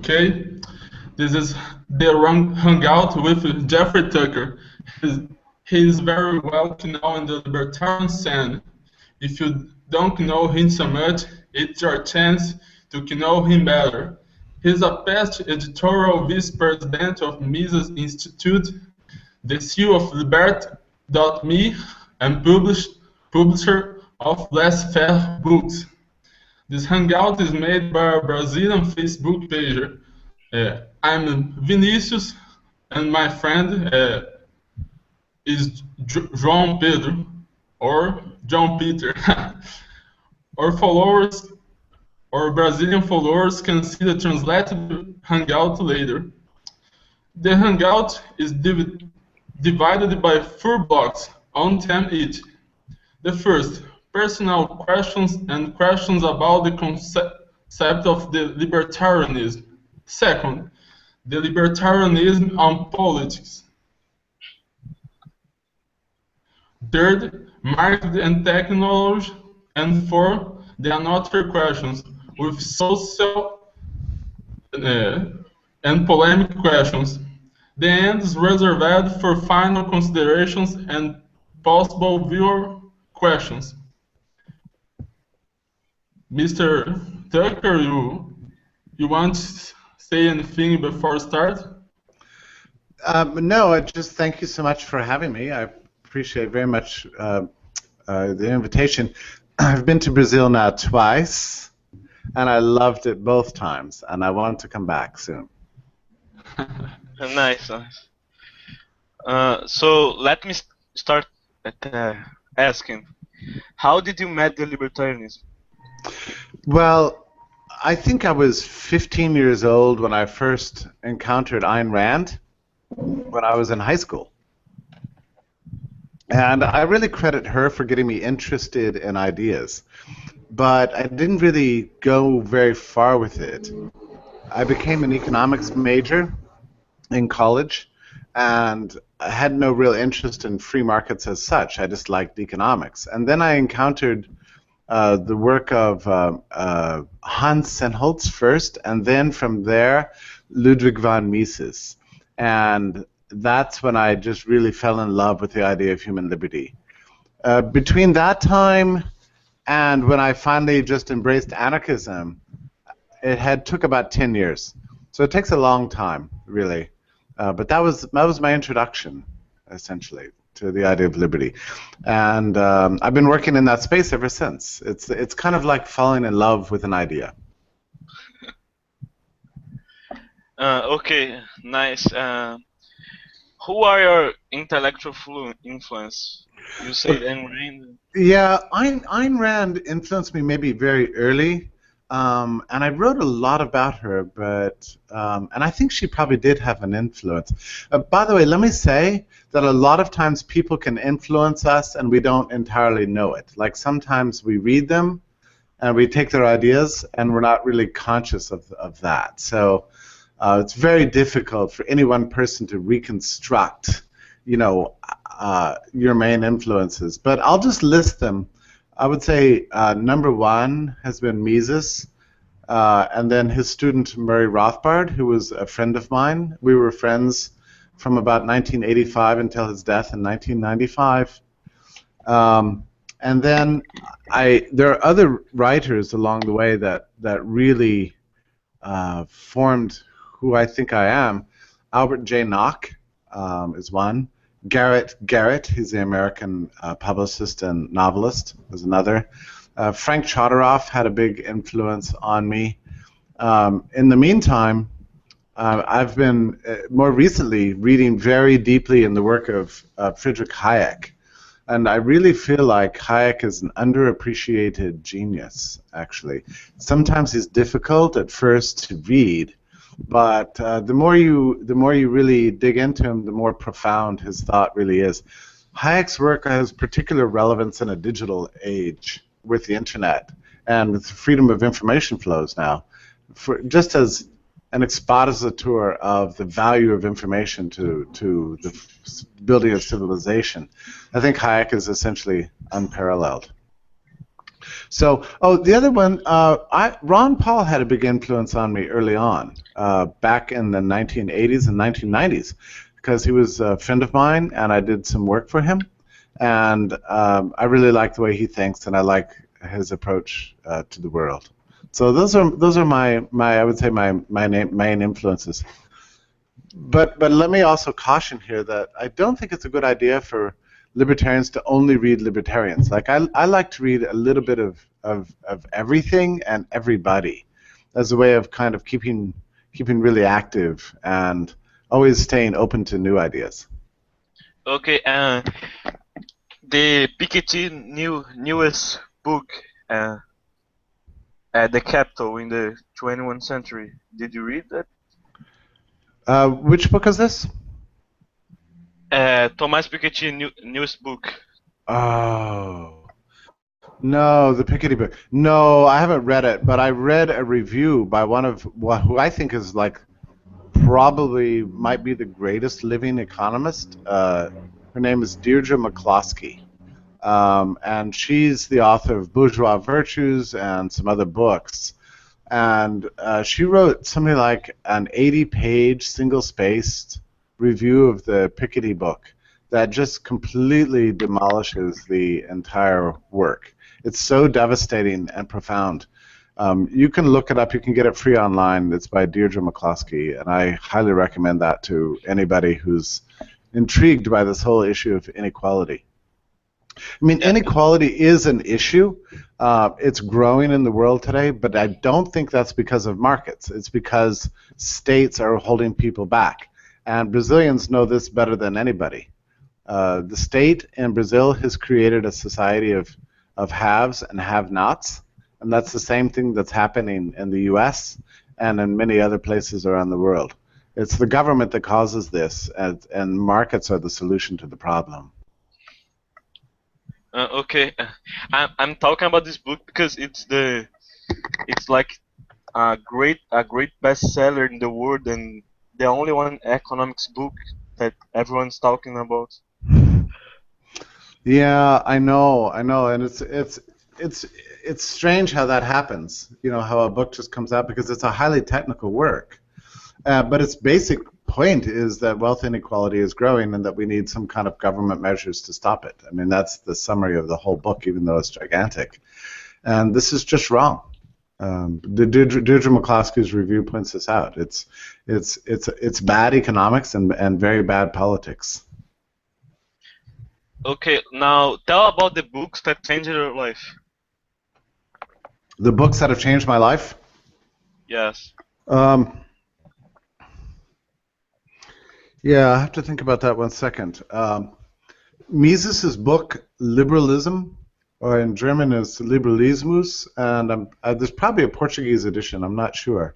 Okay? This is the Hangout with Jeffrey Tucker. He is very well known in the libertarian scene. If you don't know him so much, it's your chance to know him better. He's a past editorial vice-president of Mises Institute, the CEO of Libert.me, and publisher of Less Fair Books. This hangout is made by a Brazilian Facebook page. I'm Vinicius, and my friend is João Pedro, or John Peter. Our followers, our Brazilian followers can see the translated hangout later. The hangout is divided by 4 blocks, on 10 each. The first, personal questions and questions about the concept of the libertarianism. Second, the libertarianism on politics. Third, market and technology. And fourth, the another questions with social and polemic questions. The end is reserved for final considerations and possible viewer questions. Mr. Tucker, you want to say anything before start? No, I just thank you so much for having me. I appreciate very much the invitation. I've been to Brazil now twice, and I loved it both times, and I want to come back soon. Nice. So let me start asking, how did you meet the libertarianism? Well, I think I was 15 years old when I first encountered Ayn Rand when I was in high school. And I really credit her for getting me interested in ideas. But I didn't really go very far with it. I became an economics major in college, and I had no real interest in free markets as such. I just liked economics. And then I encountered the work of Hans Senholz first, and then from there, Ludwig von Mises. And that's when I just really fell in love with the idea of human liberty. Between that time and when I finally just embraced anarchism, it took about 10 years. So it takes a long time, really. But that was my introduction, essentially, to the idea of liberty. And I've been working in that space ever since. It's kind of like falling in love with an idea. Okay, nice. Who are your intellectual influence? You said Ayn Rand. Yeah, Ayn Rand influenced me maybe very early, and I wrote a lot about her. But and I think she probably did have an influence. By the way, let me say that a lot of times people can influence us, and we don't entirely know it. Like sometimes we read them, and we take their ideas, and we're not really conscious of that. So. It's very difficult for any one person to reconstruct, your main influences. But I'll just list them. I would say number 1 has been Mises, and then his student Murray Rothbard, who was a friend of mine. We were friends from about 1985 until his death in 1995. And then there are other writers along the way that really formed who I think I am. Albert J. Nock is one. Garrett, he's the American publicist and novelist, is another. Frank Chodoroff had a big influence on me. In the meantime, I've been more recently reading very deeply in the work of Friedrich Hayek. And I really feel like Hayek is an underappreciated genius, actually. Sometimes he's difficult at first to read, but the more you really dig into him, the more profound his thought really is. Hayek's work has particular relevance in a digital age with the internet and with freedom of information flows now, just as an expositor of the value of information to the building of civilization. I think Hayek is essentially unparalleled. So, the other one, Ron Paul had a big influence on me early on, back in the 1980s and 1990s, because he was a friend of mine, and I did some work for him, and I really like the way he thinks, and I like his approach to the world. So those are my I would say my main influences. But let me also caution here that I don't think it's a good idea for libertarians to only read libertarians. Like I like to read a little bit of everything and everybody as a way of kind of keeping really active and always staying open to new ideas. Okay, the Piketty newest book, uh, The Capital in the 21st Century. Did you read that? Which book is this? Thomas Piketty newest book. Oh. No, the Piketty book. No, I haven't read it, but I read a review by one of who I think is like probably might be the greatest living economist. Her name is Deirdre McCloskey, and she's the author of Bourgeois Virtues and some other books. And she wrote something like an 80-page, single-spaced review of the Piketty book that just completely demolishes the entire work. It's so devastating and profound. You can look it up. You can get it free online. It's by Deirdre McCloskey, and I highly recommend that to anybody who's intrigued by this whole issue of inequality. I mean, inequality is an issue. It's growing in the world today, but I don't think that's because of markets. It's because states are holding people back. And Brazilians know this better than anybody. The state in Brazil has created a society of haves and have-nots, and that's the same thing that's happening in the U.S. and in many other places around the world. It's the government that causes this, and markets are the solution to the problem. Okay, I'm talking about this book because it's like a great bestseller in the world and the only one economics book that everyone's talking about. Yeah, I know, and it's strange how that happens. You know, how a book just comes out because it's a highly technical work, but its basic point is that wealth inequality is growing and that we need some kind of government measures to stop it. I mean, that's the summary of the whole book, even though it's gigantic. And this is just wrong. The Deirdre McCloskey's review points this out. It's bad economics and very bad politics. Okay, now tell about the books that changed your life. The books that have changed my life? Yes. Yeah, I have to think about that 1 second. Mises's book, Liberalism, or in German is Liberalismus, and there's probably a Portuguese edition, I'm not sure.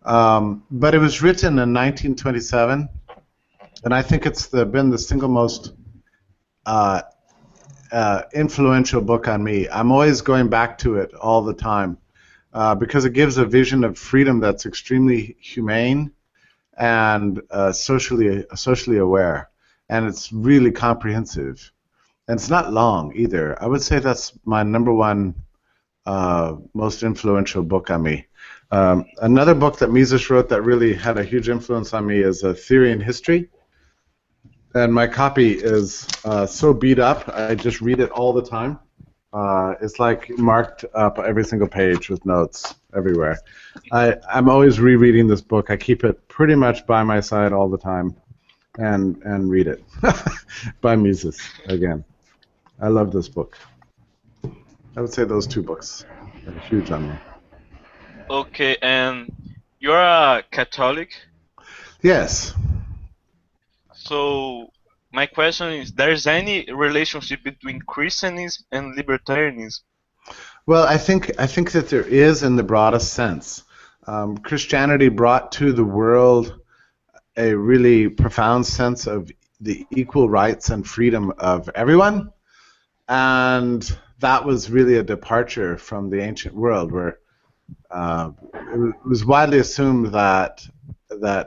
But it was written in 1927, and I think it's been the single most influential book on me. I'm always going back to it all the time because it gives a vision of freedom that's extremely humane and socially aware, and it's really comprehensive, and it's not long either. I would say that's my #1 most influential book on me. Another book that Mises wrote that really had a huge influence on me is A Theory in History, and my copy is so beat up I just read it all the time. It's like marked up every single page with notes everywhere. I'm always rereading this book. I keep it pretty much by my side all the time and read it. By Mises, again. I love this book. I would say those 2 books are huge on me. Okay, and you're a Catholic? Yes. So my question is, there's any relationship between Christianism and libertarianism? Well, I think that there is in the broadest sense. Christianity brought to the world a really profound sense of the equal rights and freedom of everyone, and that was really a departure from the ancient world, where it was widely assumed that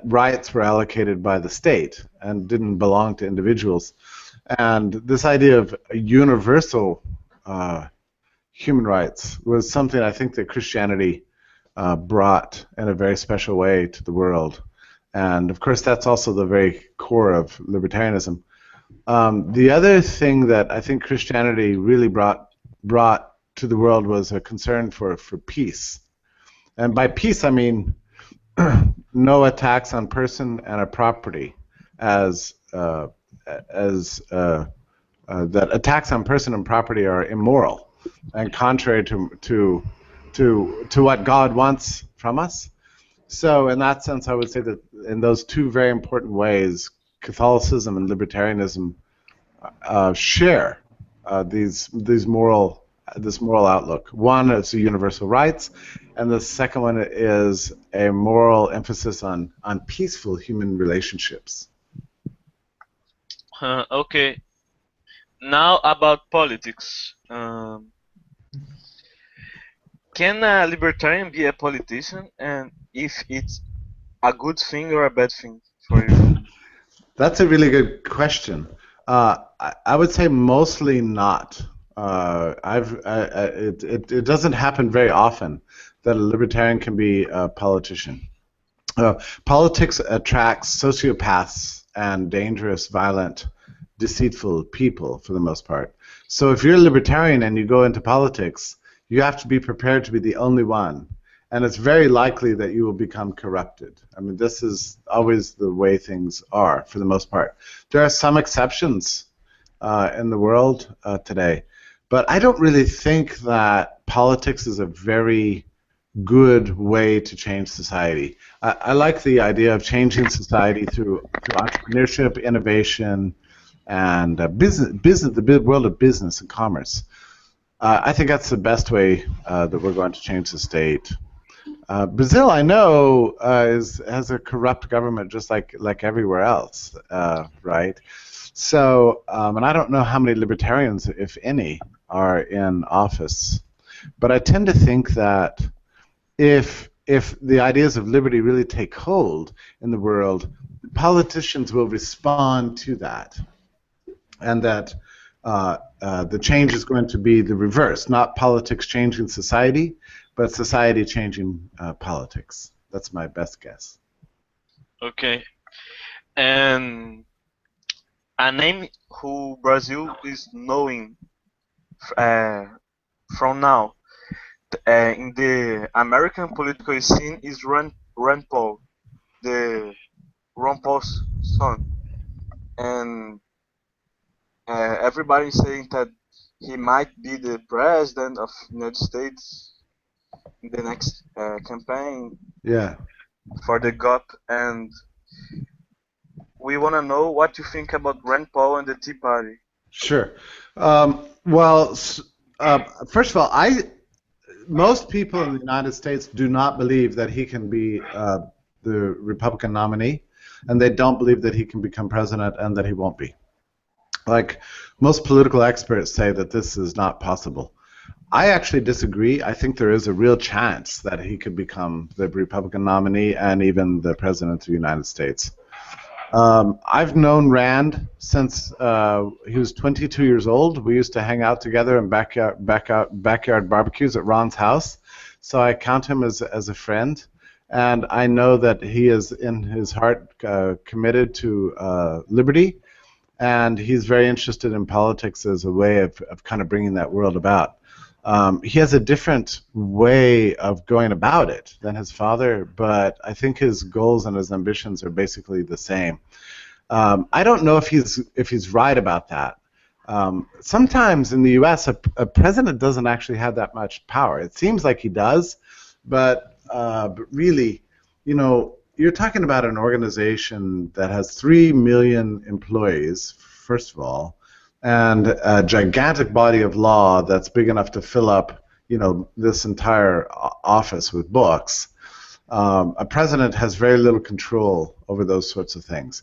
rights were allocated by the state and didn't belong to individuals. And this idea of a universal human rights was something I think that Christianity brought in a very special way to the world. And of course, that's also the very core of libertarianism. The other thing that I think Christianity really brought to the world was a concern for peace. And by peace, I mean no attacks on person and a property, as that attacks on person and property are immoral and contrary to what God wants from us. So in that sense, I would say that in those two very important ways, Catholicism and libertarianism share this moral outlook. One is the universal rights, and the second one is a moral emphasis on peaceful human relationships. Okay. Now about politics. Can a libertarian be a politician, and if it's a good thing or a bad thing for you? That's a really good question. I would say mostly not. It doesn't happen very often that a libertarian can be a politician. Politics attracts sociopaths and dangerous, violent, deceitful people for the most part. So if you're a libertarian and you go into politics, you have to be prepared to be the only one. And it's very likely that you will become corrupted. I mean, this is always the way things are for the most part. There are some exceptions in the world today, but I don't really think that politics is a very good way to change society. I like the idea of changing society through entrepreneurship, innovation, and the world of business and commerce. I think that's the best way that we're going to change the state. Brazil, I know, has a corrupt government just like everywhere else, right? So, and I don't know how many libertarians, if any, are in office, but I tend to think that if the ideas of liberty really take hold in the world, politicians will respond to that, and that the change is going to be the reverse, not politics changing society, but society changing politics. That's my best guess. Okay. And a name who Brazil is knowing uh, from now in the American political scene is Rand Paul, the Ron Paul's son, and everybody is saying that he might be the president of the United States in the next campaign Yeah. for the GOP, and we want to know what you think about Rand Paul and the Tea Party. Sure. Well, first of all, most people in the United States do not believe that he can be the Republican nominee, and they don't believe that he can become president and that he won't be. Like, most political experts say that this is not possible. I actually disagree. I think there is a real chance that he could become the Republican nominee and even the president of the United States. I've known Rand since he was 22 years old. We used to hang out together in backyard barbecues at Ron's house, so I count him as a friend. And I know that he is in his heart committed to liberty, and he's very interested in politics as a way of kind of bringing that world about. He has a different way of going about it than his father, but I think his goals and his ambitions are basically the same. I don't know if he's right about that. Sometimes in the U.S., a president doesn't actually have that much power. It seems like he does, but really, you're talking about an organization that has 3 million employees, first of all, and a gigantic body of law that's big enough to fill up, this entire office with books. A president has very little control over those sorts of things.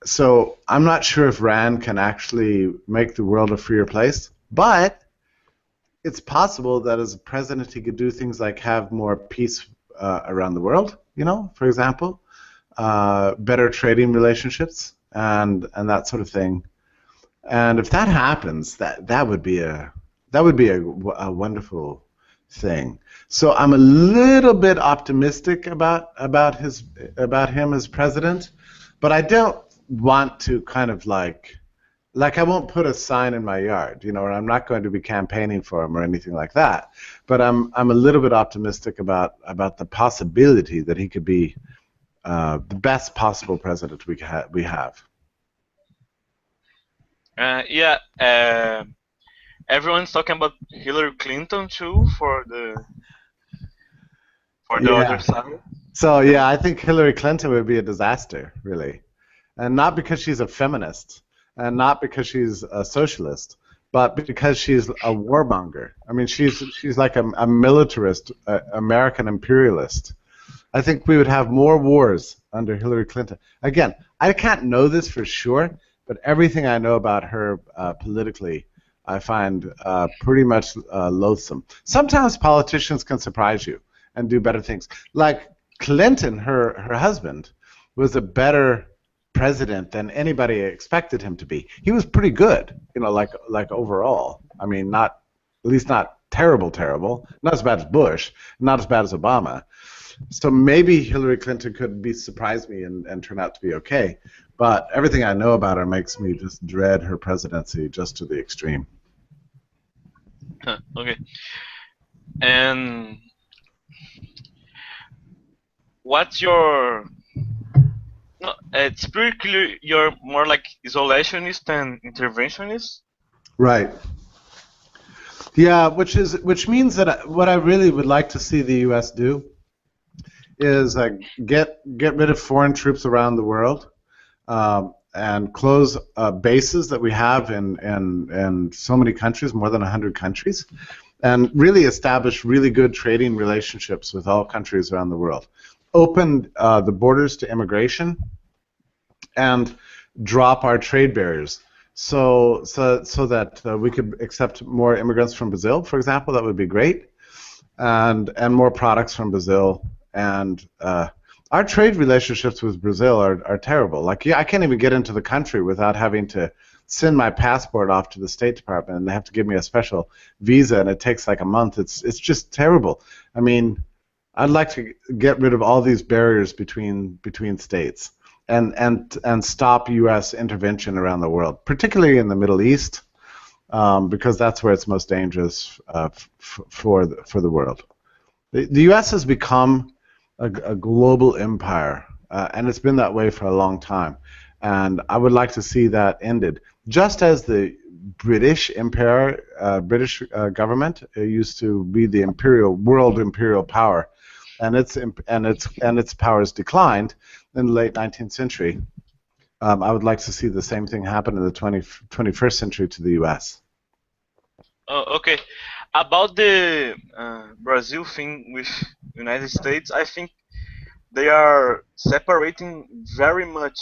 So I'm not sure if Rand can actually make the world a freer place, but it's possible that as a president he could do things like have more peace around the world, for example, better trading relationships and that sort of thing. And if that happens, that would be a That would be a wonderful thing. So I'm a little bit optimistic about him as president, but I don't want to kind of like I won't put a sign in my yard, you know, or I'm not going to be campaigning for him or anything like that. But I'm a little bit optimistic about the possibility that he could be the best possible president we have. Yeah. Everyone's talking about Hillary Clinton too for the other Yeah. side. So yeah, I think Hillary Clinton would be a disaster, really, and not because she's a feminist, and not because she's a socialist, but because she's a warmonger. I mean, she's like a militarist, American imperialist. I think we would have more wars under Hillary Clinton. Again, I can't know this for sure, but everything I know about her politically, I find pretty much loathsome. Sometimes politicians can surprise you and do better things. Like Clinton, her husband, was a better president than anybody expected him to be. He was pretty good, you know, like overall. I mean, not at least not terrible, not as bad as Bush, not as bad as Obama. So maybe Hillary Clinton could surprise me and turn out to be okay. But everything I know about her makes me just dread her presidency just to the extreme. Okay. And what's your? No, it's pretty clear you're more like isolationist than interventionist. Right. Yeah, which means that what I really would like to see the U.S. do is get rid of foreign troops around the world and close bases that we have in so many countries, more than 100 countries, and really establish really good trading relationships with all countries around the world. Open the borders to immigration and drop our trade barriers. So that we could accept more immigrants from Brazil, for example. That would be great, and more products from Brazil. And our trade relationships with Brazil are terrible. Like, yeah, I can't even get into the country without having to send my passport off to the State Department, and they have to give me a special visa, and it takes like a month. It's just terrible. I mean, I'd like to get rid of all these barriers between states. And stop U.S. intervention around the world, particularly in the Middle East, because that's where it's most dangerous for the world. The U.S. has become a global empire, and it's been that way for a long time. And I would like to see that ended, just as the British Empire, British government used to be the world imperial power, and its powers declined in the late 19th century. I would like to see the same thing happen in the 21st century to the U.S. Oh, okay. About the Brazil thing with United States, I think they are separating very much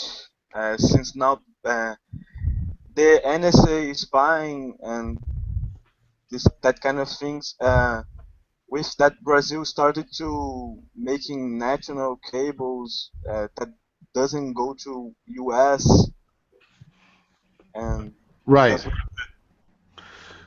since now the NSA spying and that kind of things. With that, Brazil started to making national cables that doesn't go to U.S. and Right.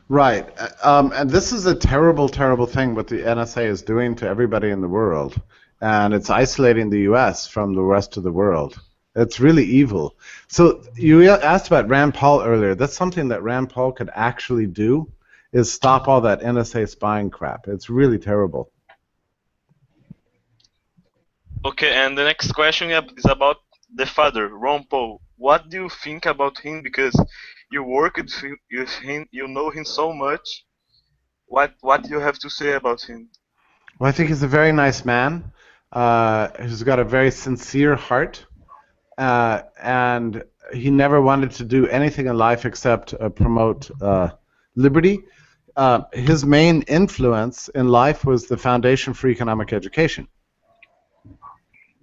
Right. And this is a terrible, terrible thing what the NSA is doing to everybody in the world. And it's isolating the U.S. from the rest of the world. It's really evil. So you asked about Rand Paul earlier. That's something that Rand Paul could actually do, is stop all that NSA spying crap. It's really terrible. Okay, and the next question is about the father, Ron Paul. What do you think about him? Because you work with him, you know him so much. What do you have to say about him? Well, I think he's a very nice man who's got a very sincere heart, and he never wanted to do anything in life except promote liberty. His main influence in life was the Foundation for Economic Education.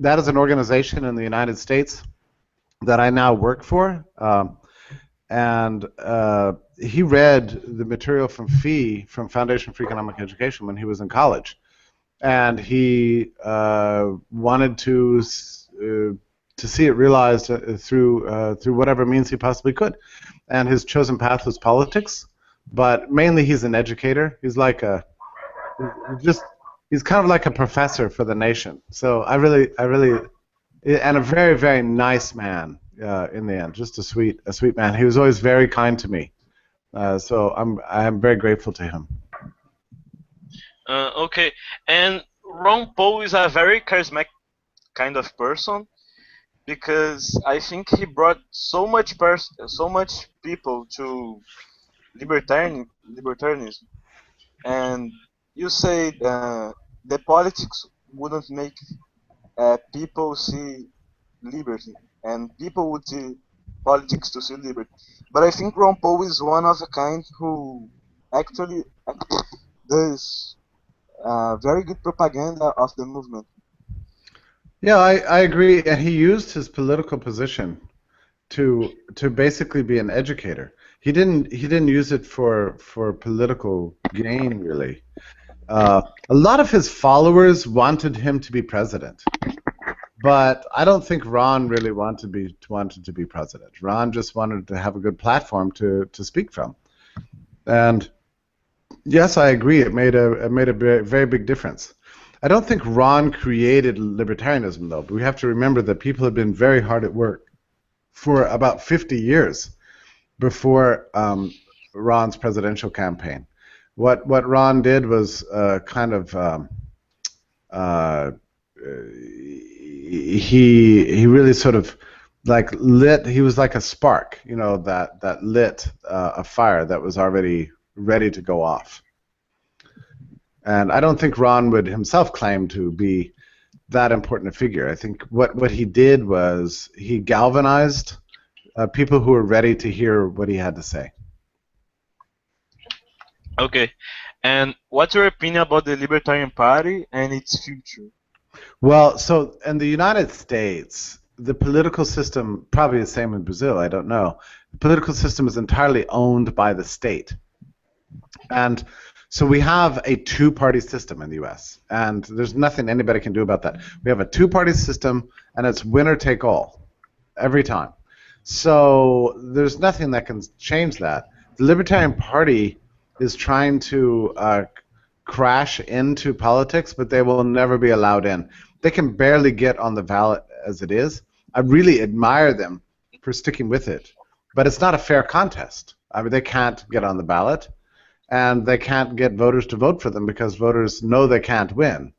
That is an organization in the United States that I now work for, and he read the material from Foundation for Economic Education when he was in college, and he wanted to see it realized through whatever means he possibly could, and his chosen path was politics. but mainly he's an educator. He's just he's kind of like a professor for the nation. So I really, and a very very nice man in the end. Just a sweet man. He was always very kind to me. So I'm very grateful to him. Okay, and Ron Paul is a very charismatic kind of person because I think he brought so much people to libertarianism, and you say the politics wouldn't make people see liberty, and people would see politics to see liberty. But I think Ron Paul is one of a kind who actually does very good propaganda of the movement. Yeah, I agree. And he used his political position to basically be an educator. He didn't use it for political gain really. A lot of his followers wanted him to be president, but I don't think Ron really wanted to be president. Ron just wanted to have a good platform to speak from. And yes, I agree. It made a very, very big difference. I don't think Ron created libertarianism though. But we have to remember that people have been very hard at work for about 50 years before Ron's presidential campaign. What Ron did was kind of uh, he really sort of like lit. He was like a spark, you know, that lit a fire that was already ready to go off. And I don't think Ron would himself claim to be that important a figure. I think what he did was he galvanized people who were ready to hear what he had to say. Okay, and what's your opinion about the Libertarian Party and its future? Well, so in the United States, the political system, probably the same in Brazil, I don't know. The political system is entirely owned by the state. And so we have a two-party system in the US, and there's nothing anybody can do about that. We have a two-party system, and it's winner take all every time. So there's nothing that can change that. The Libertarian Party is trying to crash into politics, but they will never be allowed in. They can barely get on the ballot as it is. I really admire them for sticking with it, but it's not a fair contest. I mean, they can't get on the ballot, and they can't get voters to vote for them because voters know they can't win.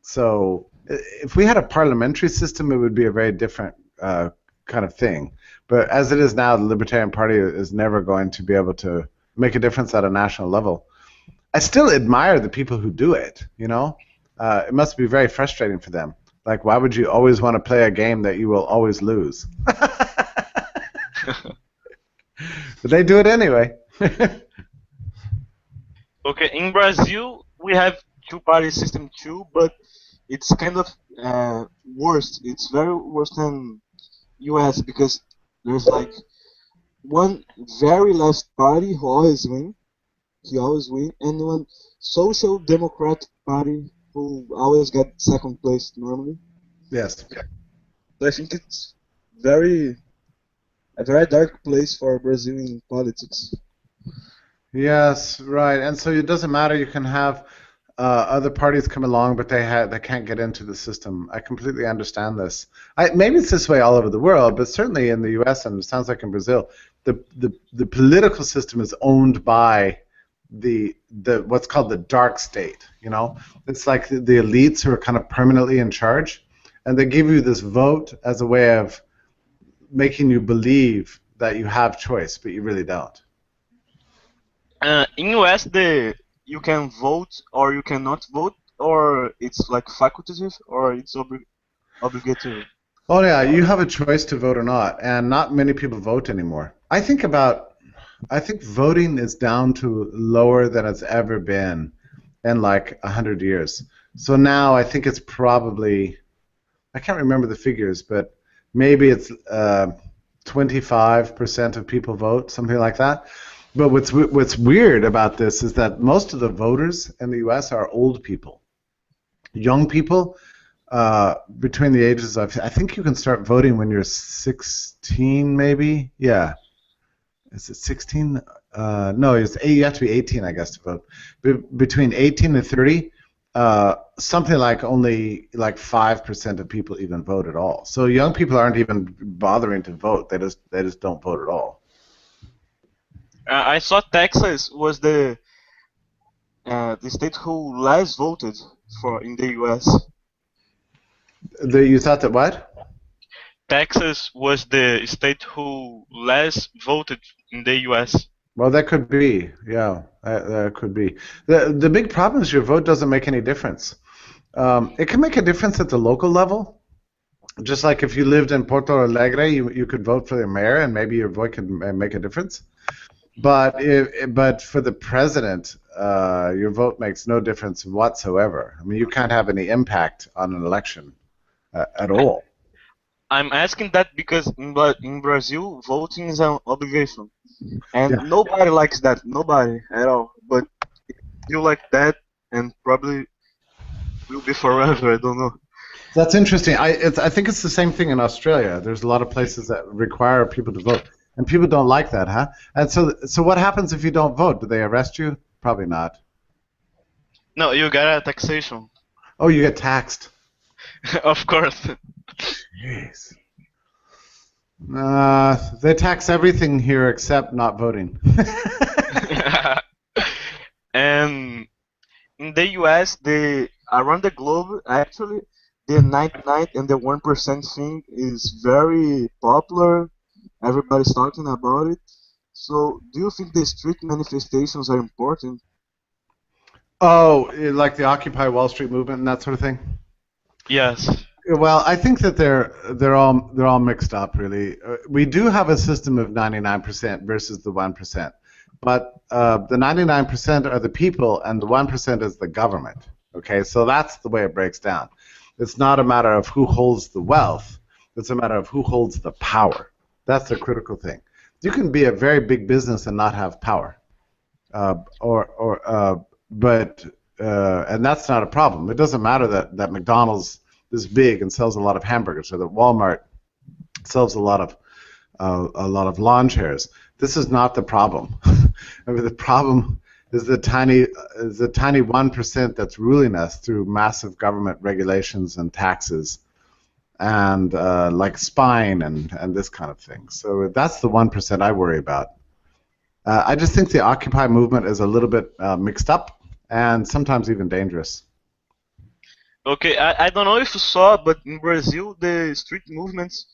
So if we had a parliamentary system, it would be a very different kind of thing. But as it is now, the Libertarian Party is never going to be able to make a difference at a national level. I still admire the people who do it, you know? It must be very frustrating for them. Like, why would you always want to play a game that you will always lose? But they do it anyway. Okay, in Brazil we have two-party system too, but it's kind of worse. It's very worse than US because there's like one very last party who always win. He always win, and one social democratic party who always get second place normally. Yes. So I think it's very a very dark place for Brazilian politics. Yes, right. And so it doesn't matter. You can have other parties come along, but they can't get into the system. I completely understand this. Maybe it's this way all over the world, but certainly in the U.S. and it sounds like in Brazil, the political system is owned by the what's called the dark state. You know, it's like the elites who are kind of permanently in charge, and they give you this vote as a way of making you believe that you have choice, but you really don't. In US, you can vote or you cannot vote, or it's like facultative, or it's obligatory. Oh yeah, you have a choice to vote or not, and not many people vote anymore. I think voting is down to lower than it's ever been in like 100 years. So now I think it's probably, I can't remember the figures, but maybe it's 25% of people vote, something like that. But what's weird about this is that most of the voters in the U.S. are old people, young people between the ages of, I think you can start voting when you're 16, maybe. Yeah, is it 16? No, you have to be 18, I guess, to vote. Between 18 and 30, something like only like 5% of people even vote at all. So young people aren't even bothering to vote. They just don't vote at all. I saw Texas was the state who less voted for in the U.S. You thought that what? Texas was the state who less voted in the U.S. Well, that could be. Yeah, that could be. The big problem is your vote doesn't make any difference. It can make a difference at the local level. Just like if you lived in Porto Alegre, you could vote for the mayor, and maybe your vote could make a difference. But for the president, your vote makes no difference whatsoever. I mean, you can't have any impact on an election at all. I'm asking that because in Brazil, voting is an obligation, and Yeah. nobody likes that. Nobody at all. But you like that, and probably will be forever. I don't know. That's interesting. I think it's the same thing in Australia. There's a lot of places that require people to vote, and people don't like that, huh? And so what happens if you don't vote? Do they arrest you? Probably not. No, you got a taxation. Oh, you get taxed. Of course. Jeez. They tax everything here except not voting. And in the US, around the globe, actually, the 99 and the 1% thing is very popular. Everybody's talking about it. So, do you think the street manifestations are important? Oh, like the Occupy Wall Street movement and that sort of thing? Yes. Well, I think that they're all mixed up, really. We do have a system of 99% versus the 1%, but the 99% are the people, and the 1% is the government. Okay, so that's the way it breaks down. It's not a matter of who holds the wealth; it's a matter of who holds the power. That's the critical thing. You can be a very big business and not have power, and that's not a problem. It doesn't matter that McDonald's is big and sells a lot of hamburgers, or that Walmart sells a lot of lawn chairs. This is not the problem. I mean, the problem is the tiny 1% that's ruling us through massive government regulations and taxes, and like spying and this kind of thing. So that's the 1% I worry about. I just think the Occupy movement is a little bit mixed up and sometimes even dangerous. Okay, I don't know if you saw, but in Brazil, the street movements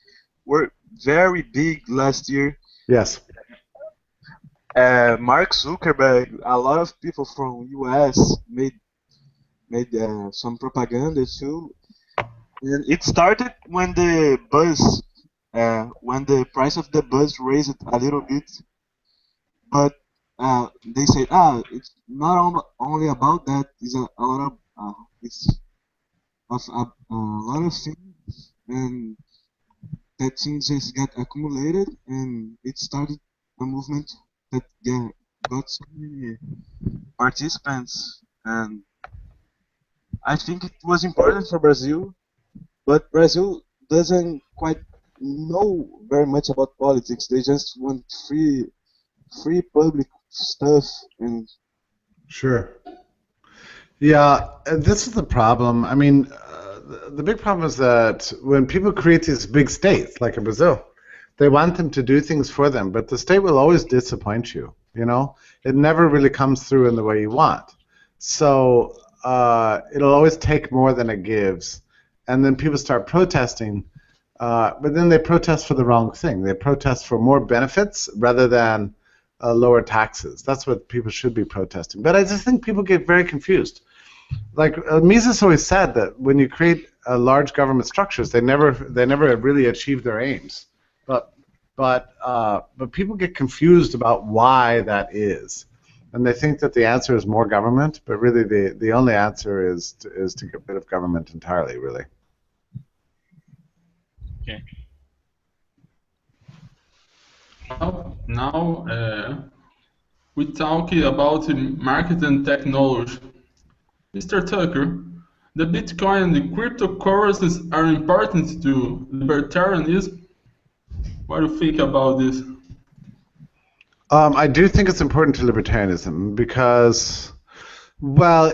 were very big last year. Yes. Mark Zuckerberg, a lot of people from US made some propaganda too. And it started when when the price of the bus raised a little bit, but they said, it's not only about that. It's a lot of it's of a lot of things, and that things just got accumulated, and it started a movement that got so many participants, and I think it was important for Brazil, but Brazil doesn't quite know very much about politics. They just want free public stuff, and Sure. Yeah, this is the problem. I mean, the big problem is that when people create these big states, like in Brazil, they want them to do things for them, but the state will always disappoint you. You know, it never really comes through in the way you want. So it'll always take more than it gives, and then people start protesting, but then they protest for the wrong thing. They protest for more benefits rather than lower taxes. That's what people should be protesting. But I just think people get very confused. Like Mises always said that when you create large government structures, they never really achieve their aims. But people get confused about why that is, and they think that the answer is more government. But really, the only answer is to get rid of government entirely. Really. okay. Now we talk about market and technology. Mr. Tucker, the Bitcoin and the cryptocurrencies are important to libertarianism. What do you think about this? I do think it's important to libertarianism because, well,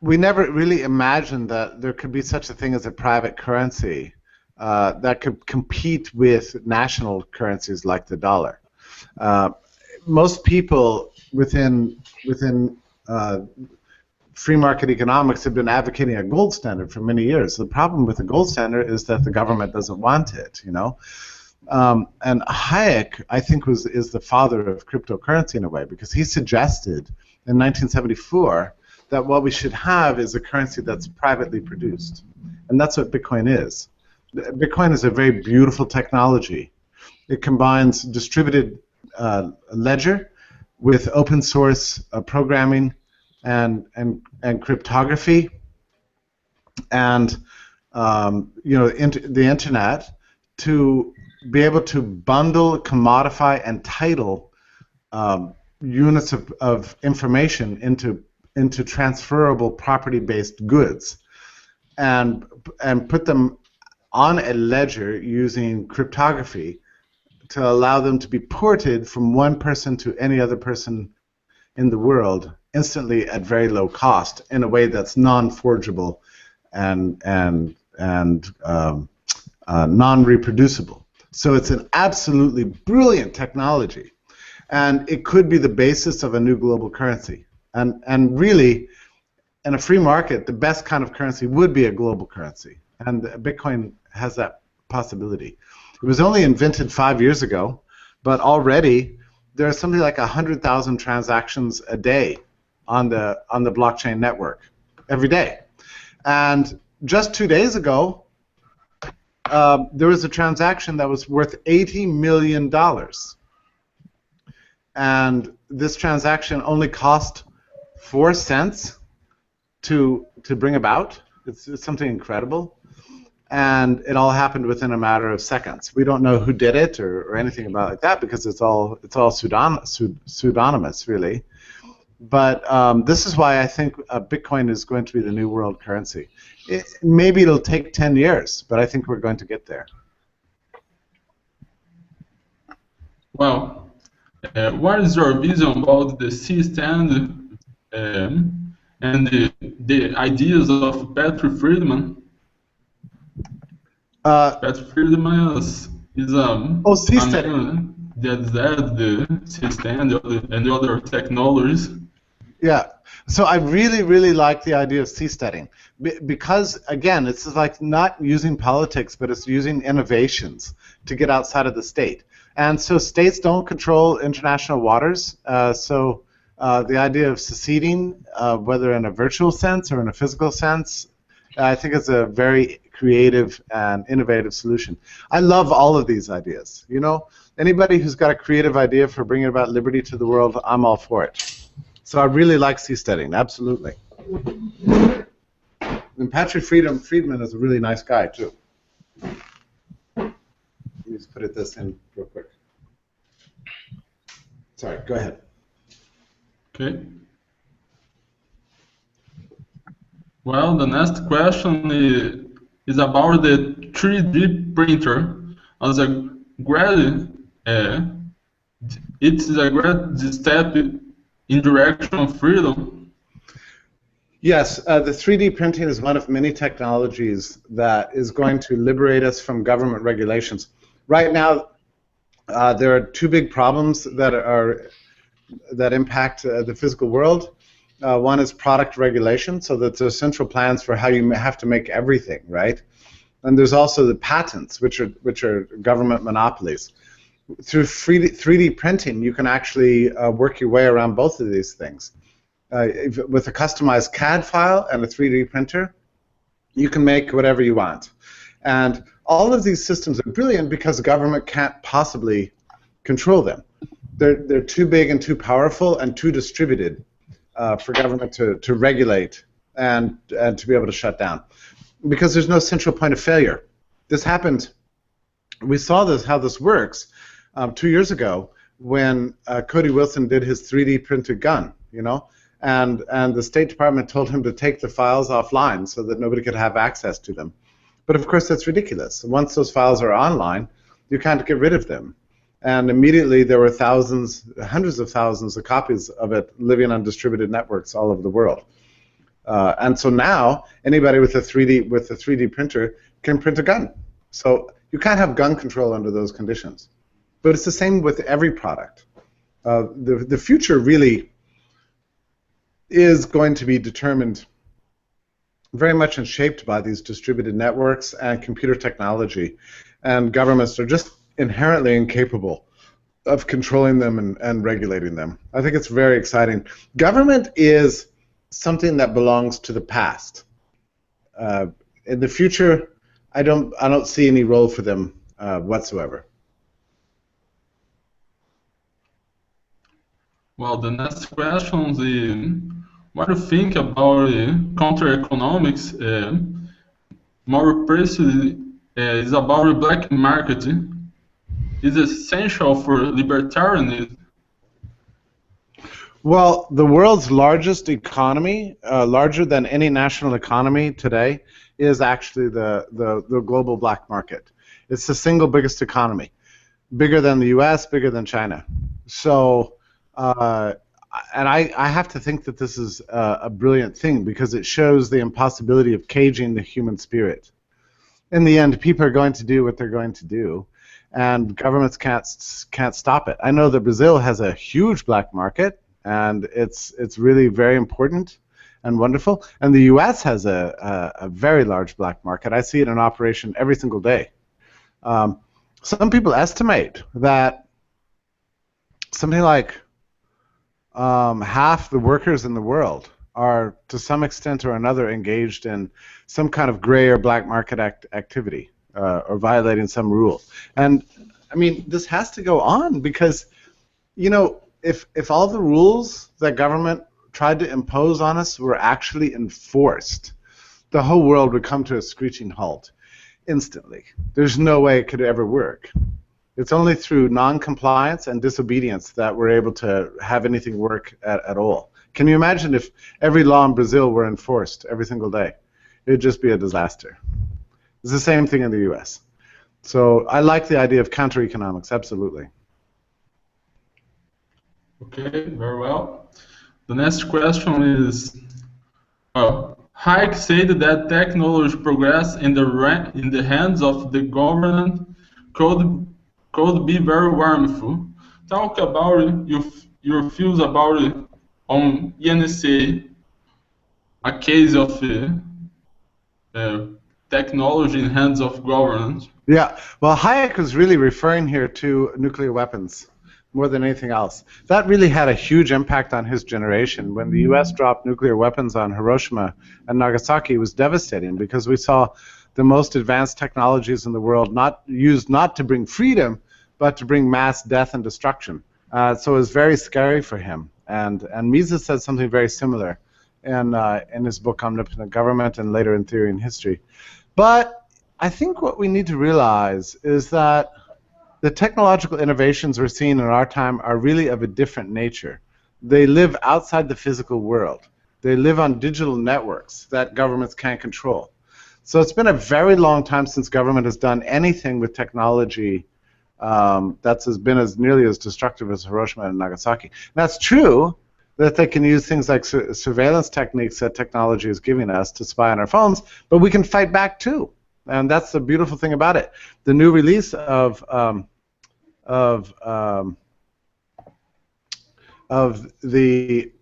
we never really imagined that there could be such a thing as a private currency that could compete with national currencies like the dollar. Uh, Most people within free market economics have been advocating a gold standard for many years. The problem with the gold standard is that the government doesn't want it, you know. And Hayek, I think, is the father of cryptocurrency in a way, because he suggested in 1974 that what we should have is a currency that's privately produced. And that's what Bitcoin is. Bitcoin is a very beautiful technology. It combines distributed ledger with open source programming and cryptography and the internet to be able to bundle, commodify, and title units of information into transferable property-based goods, and put them on a ledger using cryptography to allow them to be ported from one person to any other person in the world instantly at very low cost in a way that's non-forgeable and non-reproducible. So it's an absolutely brilliant technology, and it could be the basis of a new global currency. And really, in a free market, the best kind of currency would be a global currency, and Bitcoin has that possibility. It was only invented 5 years ago, but already there are something like 100,000 transactions a day on the blockchain network every day. And just 2 days ago, there was a transaction that was worth $80 million. And this transaction only cost 4 cents to bring about. It's something incredible. And it all happened within a matter of seconds. We don't know who did it or anything about like that, because it's all pseudonymous, really. But this is why I think Bitcoin is going to be the new world currency. Maybe it'll take 10 years, but I think we're going to get there. Well, what is your vision about the C-stand and the ideas of Patrick Friedman? Patrick Friedman is C-stand. The C-stand and the other technologies. Yeah, so I really, really like the idea of seasteading, because, again, it's like not using politics, but it's using innovations to get outside of the state. And so states don't control international waters, so the idea of seceding, whether in a virtual sense or in a physical sense, I think it's a very creative and innovative solution. I love all of these ideas. You know, anybody who's got a creative idea for bringing about liberty to the world, I'm all for it. So I really like seasteading, absolutely. And Patrick Friedman is a really nice guy, too. Let me just put this in real quick. Sorry, go ahead. Okay. Well, the next question is about the 3D printer. As a great, it is a great step in direction of freedom. Yes, the 3D printing is one of many technologies that is going to liberate us from government regulations. Right now, there are two big problems that impact the physical world. One is product regulation, so that there's central plans for how you have to make everything, right? And there's also the patents, which are government monopolies. Through 3D printing, you can actually work your way around both of these things. With a customized CAD file and a 3D printer, you can make whatever you want. And all of these systems are brilliant because the government can't possibly control them. They're too big and too powerful and too distributed for government to regulate and to be able to shut down, because there's no central point of failure. This happened. We saw how this works 2 years ago when Cody Wilson did his 3D printed gun, you know, and the State Department told him to take the files offline so that nobody could have access to them. But of course, that's ridiculous. Once those files are online, you can't get rid of them. And immediately there were thousands, hundreds of thousands of copies of it living on distributed networks all over the world. And so now anybody with a 3D printer can print a gun. So you can't have gun control under those conditions. But it's the same with every product. The future really is going to be determined very much and shaped by these distributed networks and computer technology. And governments are just inherently incapable of controlling them and regulating them. I think it's very exciting. Government is something that belongs to the past. In the future, I don't see any role for them whatsoever. Well, the next question is, what do you think about counter-economics? More precisely, is about the black market. Is essential for libertarianism. Well, the world's largest economy, larger than any national economy today, is actually the global black market. It's the single biggest economy, bigger than the U.S., bigger than China. So, and I have to think that this is a brilliant thing because it shows the impossibility of caging the human spirit. In the end, people are going to do what they're going to do, and governments can't stop it. I know that Brazil has a huge black market, and it's really very important and wonderful. And the U.S. has a very large black market. I see it in operation every single day. Some people estimate that something like half the workers in the world are, to some extent or another, engaged in some kind of gray or black market activity or violating some rule. And I mean, this has to go on because, you know, if all the rules that government tried to impose on us were actually enforced, the whole world would come to a screeching halt instantly. There's no way it could ever work. It's only through non-compliance and disobedience that we're able to have anything work at all. Can you imagine if every law in Brazil were enforced every single day? It would just be a disaster. It's the same thing in the U.S. So I like the idea of counter-economics, absolutely. Okay, very well. The next question is, Hayek said that technology progress in the hands of the government could be very harmful. Talk about your views about it on INC, a case of technology in hands of government. Yeah, well, Hayek was really referring here to nuclear weapons more than anything else. That really had a huge impact on his generation. When the U.S. dropped nuclear weapons on Hiroshima and Nagasaki, it was devastating because we saw the most advanced technologies in the world used not to bring freedom, but to bring mass death and destruction. So it was very scary for him. And Mises said something very similar in his book Omnipotent Government and later in Theory and History. But I think what we need to realize is that the technological innovations we're seeing in our time are really of a different nature. They live outside the physical world. They live on digital networks that governments can't control. So it's been a very long time since government has done anything with technology that's been as nearly as destructive as Hiroshima and Nagasaki. And that's true that they can use things like surveillance techniques that technology is giving us to spy on our phones, but we can fight back too. And that's the beautiful thing about it. The new release of the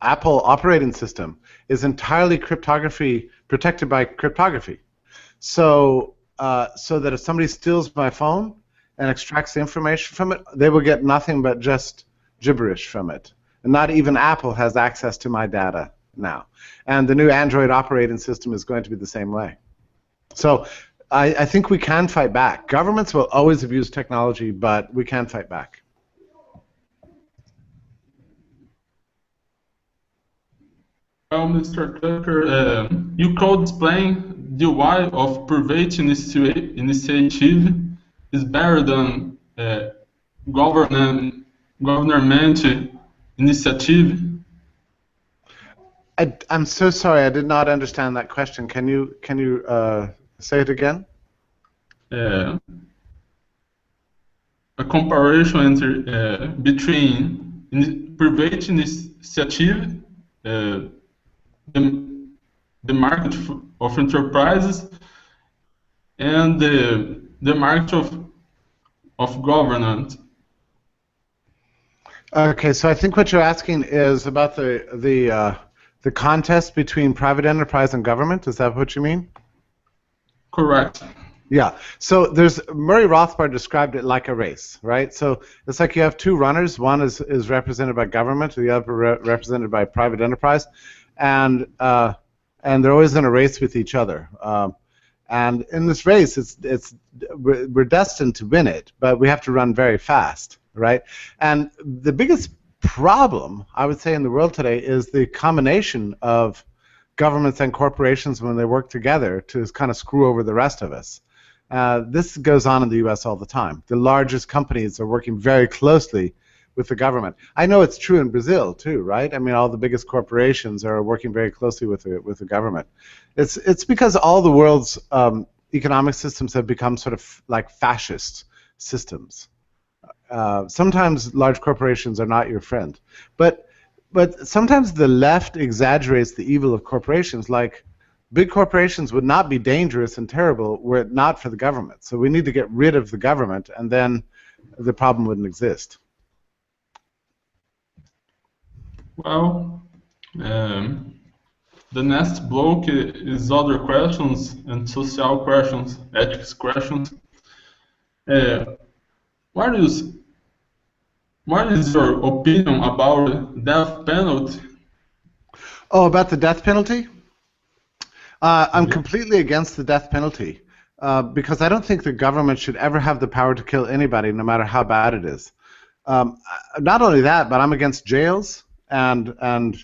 Apple operating system is entirely protected by cryptography. So that if somebody steals my phone and extracts the information from it, they will get nothing but just gibberish from it. And not even Apple has access to my data now. And the new Android operating system is going to be the same way. So I think we can fight back. Governments will always abuse technology, but we can fight back. Well, Mr. Tucker, you could explain the why of private initiative is better than government initiative? I'm so sorry, I did not understand that question. Can you say it again? a comparison between private initiative, uh, the, the market of enterprises, and the market of governance. Okay, so I think what you're asking is about the contest between private enterprise and government. Is that what you mean? Correct. Yeah. So there's Murray Rothbard described it like a race, right? So it's like you have two runners. One is represented by government, the other represented by private enterprise, and they're always in a race with each other. And in this race, we're destined to win it, but we have to run very fast, right? And the biggest problem, I would say, in the world today is the combination of governments and corporations when they work together to kind of screw over the rest of us. This goes on in the U.S. all the time. The largest companies are working very closely with the government. I know it's true in Brazil too, right? I mean, all the biggest corporations are working very closely with the government. It's because all the world's economic systems have become sort of like fascist systems. Sometimes large corporations are not your friend, but sometimes the left exaggerates the evil of corporations. Like, big corporations would not be dangerous and terrible were it not for the government. So we need to get rid of the government, and then the problem wouldn't exist. Well, the next block is other questions and social questions, ethics questions. What is your opinion about death penalty? Oh, about the death penalty? I'm completely against the death penalty because I don't think the government should ever have the power to kill anybody, no matter how bad it is. Not only that, but I'm against jails and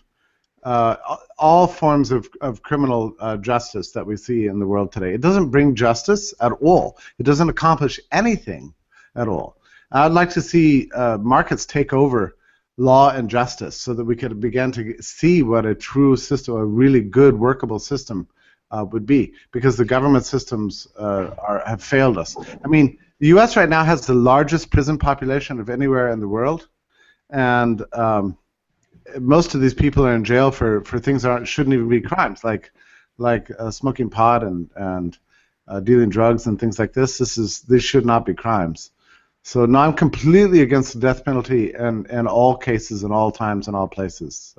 all forms of criminal justice that we see in the world today. It doesn't bring justice at all. It doesn't accomplish anything at all. I'd like to see markets take over law and justice so that we could begin to see what a true system, a really good workable system would be, because the government systems have failed us. I mean, the U.S. right now has the largest prison population of anywhere in the world, and most of these people are in jail for things that shouldn't even be crimes, like smoking pot and dealing drugs and things like this. These should not be crimes. So no, I'm completely against the death penalty in all cases, in all times, in all places.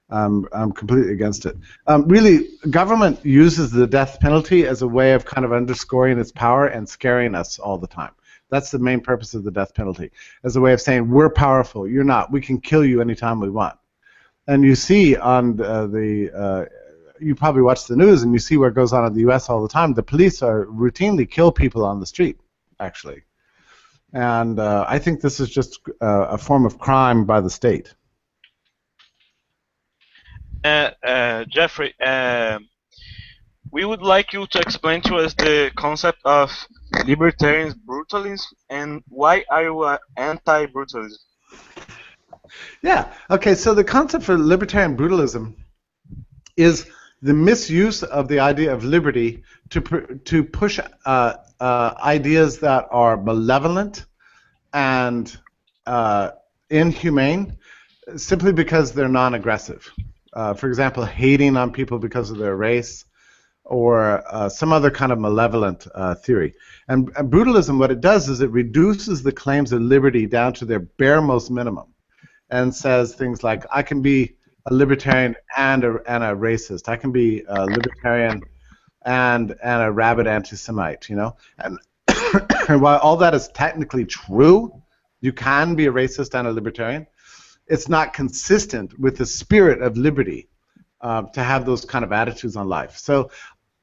I'm completely against it. Really, government uses the death penalty as a way of kind of underscoring its power and scaring us all the time. That's the main purpose of the death penalty, as a way of saying, we're powerful, you're not, we can kill you anytime we want. And you see on you probably watch the news and you see what goes on in the U.S. all the time. The police routinely kill people on the street, actually. And I think this is just a form of crime by the state. Jeffrey, we would like you to explain to us the concept of libertarian brutalism and why are you anti-brutalism? Yeah. Okay. So the concept for libertarian brutalism is the misuse of the idea of liberty to push ideas that are malevolent and inhumane, simply because they're non-aggressive. For example, hating on people because of their race, or some other kind of malevolent theory. And brutalism, what it does is it reduces the claims of liberty down to their barest minimum, and says things like, I can be a libertarian and a racist. I can be a libertarian and a rabid anti-Semite, you know. And while all that is technically true, you can be a racist and a libertarian, it's not consistent with the spirit of liberty to have those kind of attitudes on life. So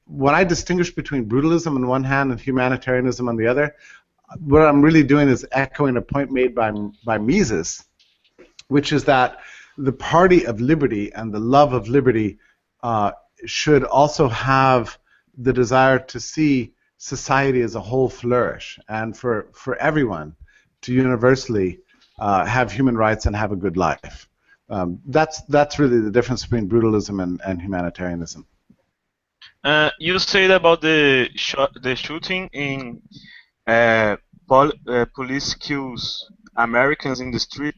when I distinguish between brutalism on one hand and humanitarianism on the other, what I'm really doing is echoing a point made by Mises, which is that the party of liberty and the love of liberty should also have the desire to see society as a whole flourish, and for everyone to universally have human rights and have a good life. That's really the difference between brutalism and humanitarianism. You said about the shooting in police kills Americans in the street.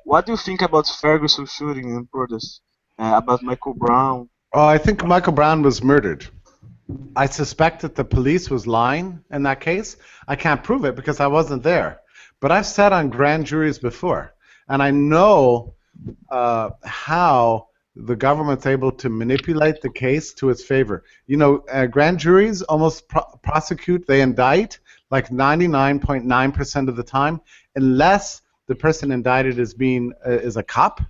What do you think about Ferguson shooting and protest? About Michael Brown? Oh, I think Michael Brown was murdered. I suspect that the police was lying in that case. I can't prove it because I wasn't there. But I've sat on grand juries before, and I know how the government's able to manipulate the case to its favor. You know, grand juries almost prosecute, they indict like 99.9% of the time, unless the person indicted is a cop,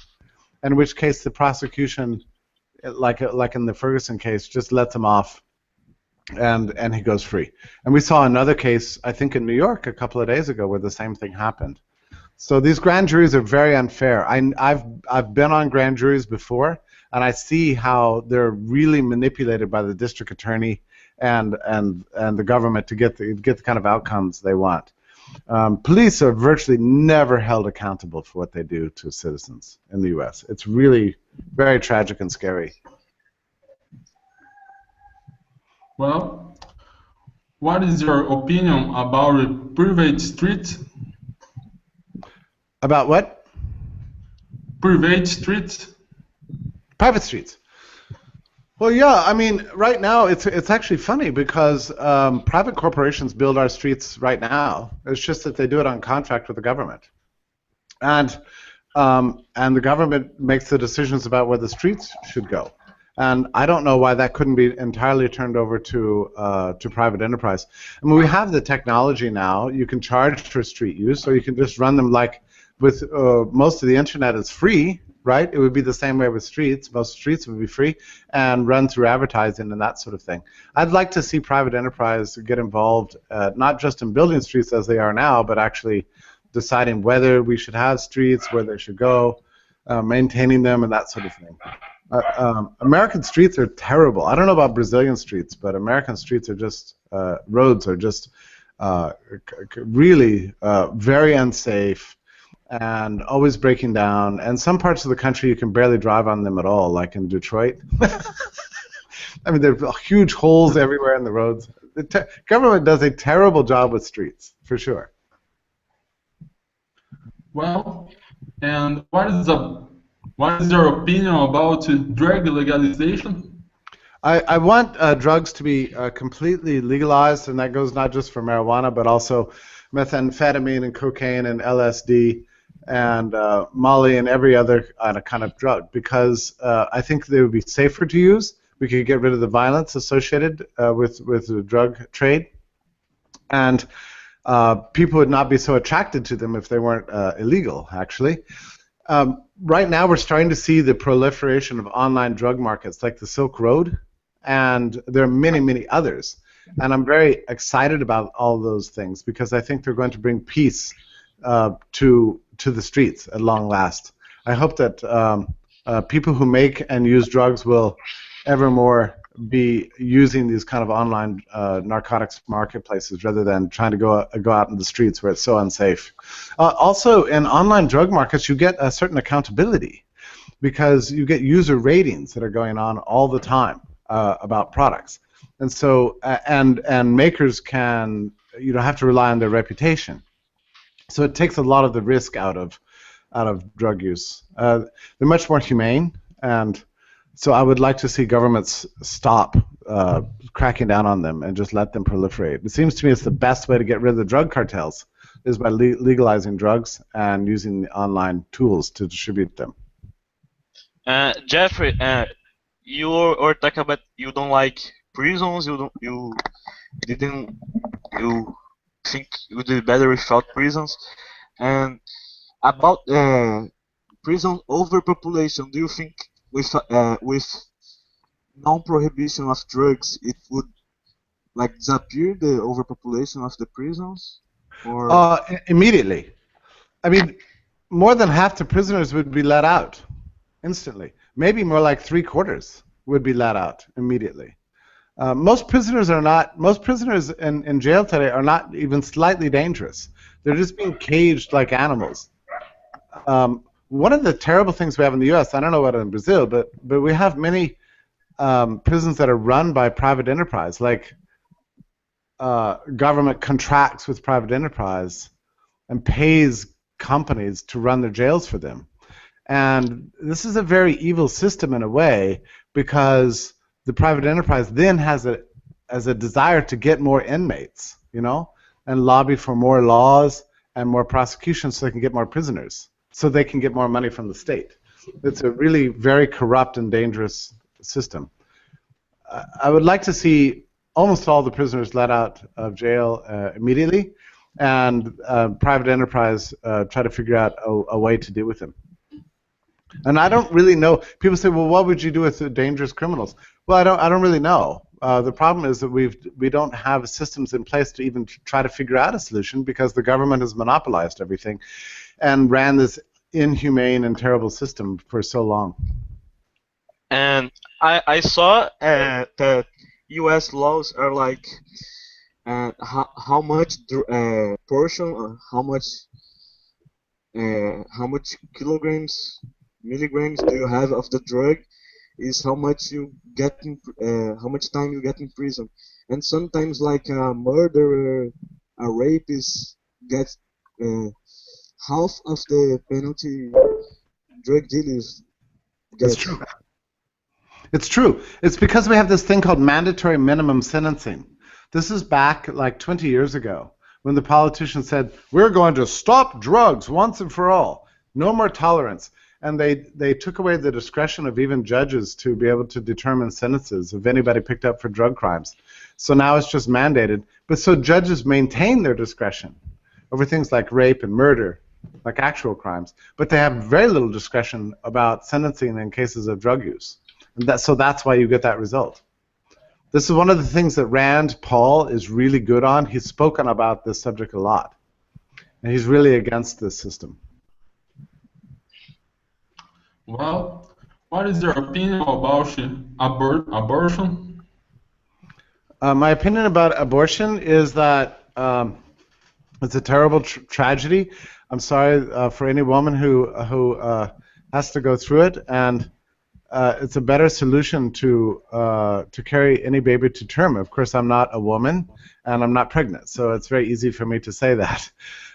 in which case the prosecution, like in the Ferguson case, just lets him off, and he goes free. And we saw another case, I think in New York a couple of days ago, where the same thing happened. So these grand juries are very unfair. I've been on grand juries before, and I see how they're really manipulated by the district attorney and the government to get the kind of outcomes they want. Police are virtually never held accountable for what they do to citizens in the U.S. It's really very tragic and scary. Well, what is your opinion about private streets? About what? Private streets? Private streets. Well, yeah, I mean, right now it's actually funny because private corporations build our streets right now. It's just that they do it on contract with the government, and the government makes the decisions about where the streets should go. And I don't know why that couldn't be entirely turned over to private enterprise. I mean, we have the technology now. You can charge for street use, or you can just run them like with most of the internet is free. Right? It would be the same way with streets. Most streets would be free and run through advertising and that sort of thing. I'd like to see private enterprise get involved, not just in building streets as they are now, but actually deciding whether we should have streets, where they should go, maintaining them, and that sort of thing. American streets are terrible. I don't know about Brazilian streets, but American streets are just, roads are just really very unsafe, and always breaking down. And some parts of the country you can barely drive on them at all, like in Detroit. I mean, there are huge holes everywhere in the roads. The government does a terrible job with streets, for sure. Well, and what is your opinion about drug legalization? I want drugs to be completely legalized, and that goes not just for marijuana, but also methamphetamine and cocaine and LSD and Molly and every other kind of drug, because I think they would be safer to use. We could get rid of the violence associated with the drug trade, and people would not be so attracted to them if they weren't illegal, actually. Right now we're starting to see the proliferation of online drug markets like the Silk Road, and there are many, many others. And I'm very excited about all those things because I think they're going to bring peace to the streets at long last. I hope that people who make and use drugs will ever more be using these kind of online narcotics marketplaces rather than trying to go out in the streets where it's so unsafe. Also, in online drug markets, you get a certain accountability because you get user ratings that are going on all the time about products. And so, and makers can, have to rely on their reputation. So it takes a lot of the risk out of drug use. They're much more humane, and so I would like to see governments stop cracking down on them and just let them proliferate. It seems to me it's the best way to get rid of the drug cartels is by legalizing drugs and using online tools to distribute them. Jeffrey, you were talking about you don't like prisons. You think you did better without prisons. And about prison overpopulation, do you think with non-prohibition of drugs it would like disappear the overpopulation of the prisons? Or immediately. I mean, more than half the prisoners would be let out instantly. Maybe more like 3/4 would be let out immediately. Most prisoners in jail today are not even slightly dangerous. They're just being caged like animals. One of the terrible things we have in the U.S., I don't know about in Brazil, but we have many prisons that are run by private enterprise. Like government contracts with private enterprise and pays companies to run their jails for them. And this is a very evil system in a way, because the private enterprise then has a desire to get more inmates, and lobby for more laws and more prosecutions so they can get more prisoners, so they can get more money from the state. It's a really very corrupt and dangerous system. I would like to see almost all the prisoners let out of jail immediately, and private enterprise try to figure out a way to deal with them. And I don't really know. People say, "Well, what would you do with the dangerous criminals?" Well, I don't really know. The problem is that we don't have systems in place to even try to figure out a solution, because the government has monopolized everything and ran this inhumane and terrible system for so long. And I saw that U.S. laws are like how much portion or how much milligrams do you have of the drug is how much you get how much time you get in prison. And sometimes like a murderer, a rapist gets half of the penalty drug dealers get. That's true. It's true. It's because we have this thing called mandatory minimum sentencing. This is back like 20 years ago, when the politicians said, "We're going to stop drugs once and for all. No more tolerance." And they took away the discretion of even judges to be able to determine sentences of anybody picked up for drug crimes. So now it's just mandated. But so judges maintain their discretion over things like rape and murder, like actual crimes. But they have very little discretion about sentencing in cases of drug use. And so that's why you get that result. This is one of the things that Rand Paul is really good on. He's spoken about this subject a lot. And he's really against this system. Well, what is your opinion about abortion? My opinion about abortion is that it's a terrible tragedy. I'm sorry for any woman who has to go through it, and it's a better solution to carry any baby to term. Of course, I'm not a woman, and I'm not pregnant, so it's very easy for me to say that.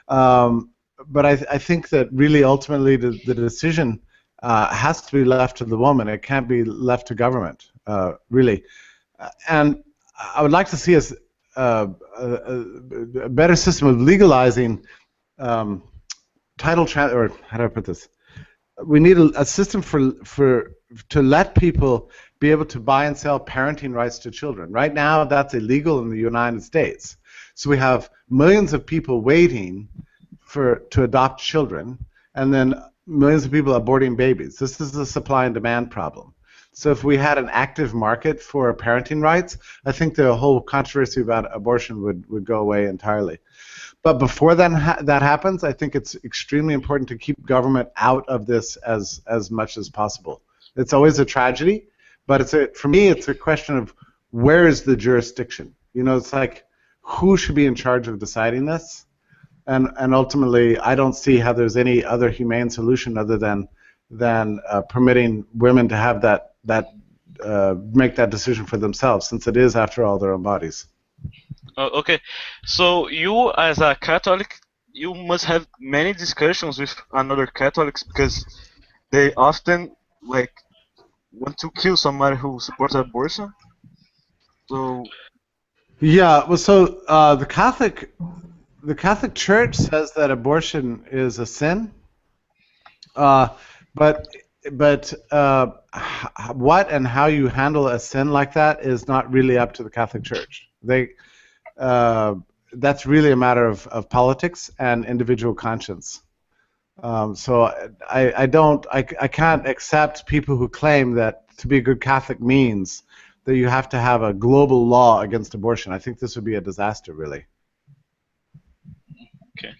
But I think that really ultimately the decision has to be left to the woman. It can't be left to government, really. And I would like to see us a better system of legalizing title or how do I put this? We need a system to let people be able to buy and sell parenting rights to children. Right now, that's illegal in the United States. So we have millions of people waiting to adopt children, and then millions of people aborting babies. This is a supply and demand problem. So if we had an active market for parenting rights, I think the whole controversy about abortion would go away entirely. But before that happens, I think it's extremely important to keep government out of this as much as possible. It's always a tragedy, but for me, it's a question of where is the jurisdiction. It's like, who should be in charge of deciding this? And ultimately, I don't see how there's any other humane solution other than permitting women to have make that decision for themselves, since it is, after all, their own bodies. Okay, so you as a Catholic, you must have many discussions with another Catholics, because they often want to kill somebody who supports abortion. So yeah, well, so the Catholic Church says that abortion is a sin, but what and how you handle a sin like that is not really up to the Catholic Church. That's really a matter of politics and individual conscience. So I can't accept people who claim that to be a good Catholic means that you have to have a global law against abortion. I think this would be a disaster, really. Okay.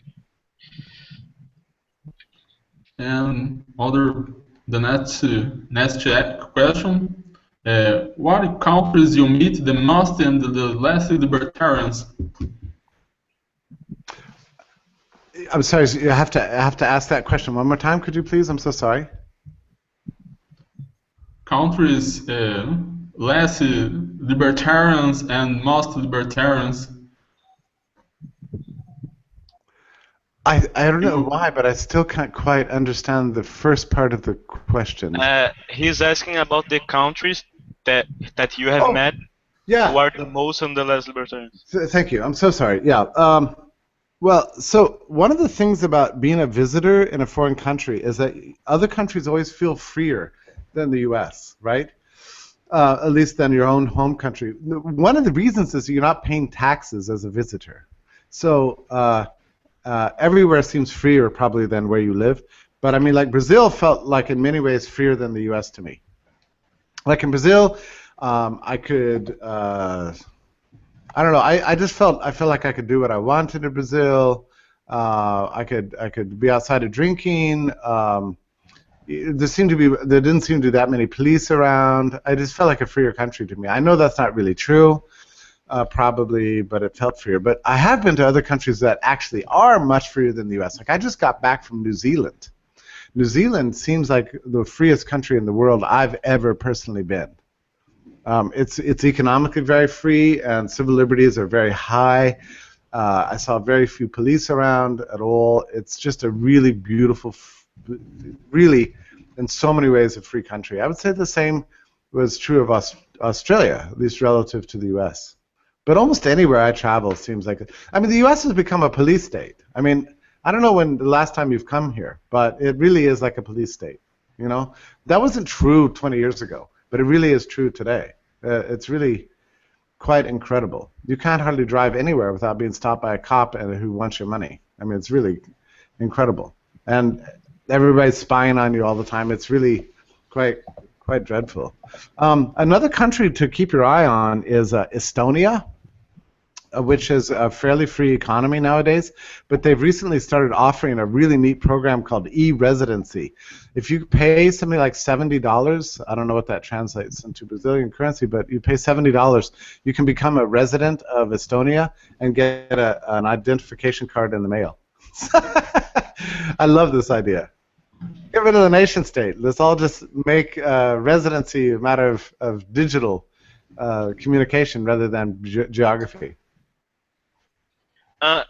And the next question. What countries you meet the most and the less libertarians? I'm sorry, I have to ask that question one more time. Could you please? I'm so sorry. Countries less libertarians and most libertarians. I don't know You, why, but I still can't quite understand the first part of the question. he's asking about the countries that that you have Oh, met who yeah. are the most on the less libertarians. Thank you. I'm so sorry. Yeah. Well, so one of the things about being a visitor in a foreign country is that other countries always feel freer than the U.S., right? At least than your own home country. One of the reasons is you're not paying taxes as a visitor. So everywhere seems freer probably than where you live. But I mean, like Brazil felt like in many ways freer than the U.S. to me. Like in Brazil, I could I don't know. I felt like I could do what I wanted in Brazil. I could be outside of drinking. There didn't seem to be that many police around. I just felt like a freer country to me. I know that's not really true, probably, but it felt freer. But I have been to other countries that actually are much freer than the U.S. Like I just got back from New Zealand. New Zealand seems like the freest country in the world I've ever personally been. It's economically very free, and civil liberties are very high. I saw very few police around at all. It's just a really beautiful, really, in so many ways, a free country. I would say the same was true of Australia, at least relative to the U.S. But almost anywhere I travel seems like, I mean, the U.S. has become a police state. I mean, I don't know when the last time you've come here, but it really is like a police state. You know, that wasn't true 20 years ago, but it really is true today. It's really quite incredible. You can't hardly drive anywhere without being stopped by a cop and who wants your money. I mean, it's really incredible, and everybody's spying on you all the time. It's really quite dreadful. Another country to keep your eye on is Estonia, which is a fairly free economy nowadays, but they've recently started offering a really neat program called e-residency. If you pay something like $70, I don't know what that translates into Brazilian currency, but you pay $70, you can become a resident of Estonia and get an identification card in the mail. I love this idea. Get rid of the nation state. Let's all just make residency a matter of digital communication rather than geography. Uh,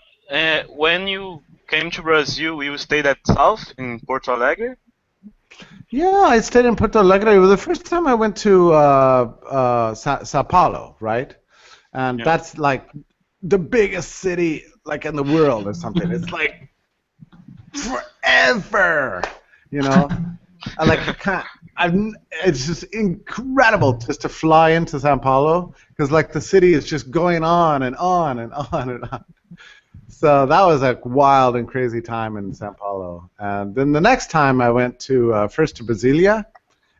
when you came to Brazil, you stayed at South in Porto Alegre. Yeah, I stayed in Porto Alegre. It was the first time I went to Sao Paulo, right? And Yeah. that's like the biggest city like in the world or something. It's like forever, you know. I can't. It's just incredible just to fly into Sao Paulo because like the city is just going on and on and on and on. So that was a wild and crazy time in Sao Paulo. And then the next time I went to first to Brasilia,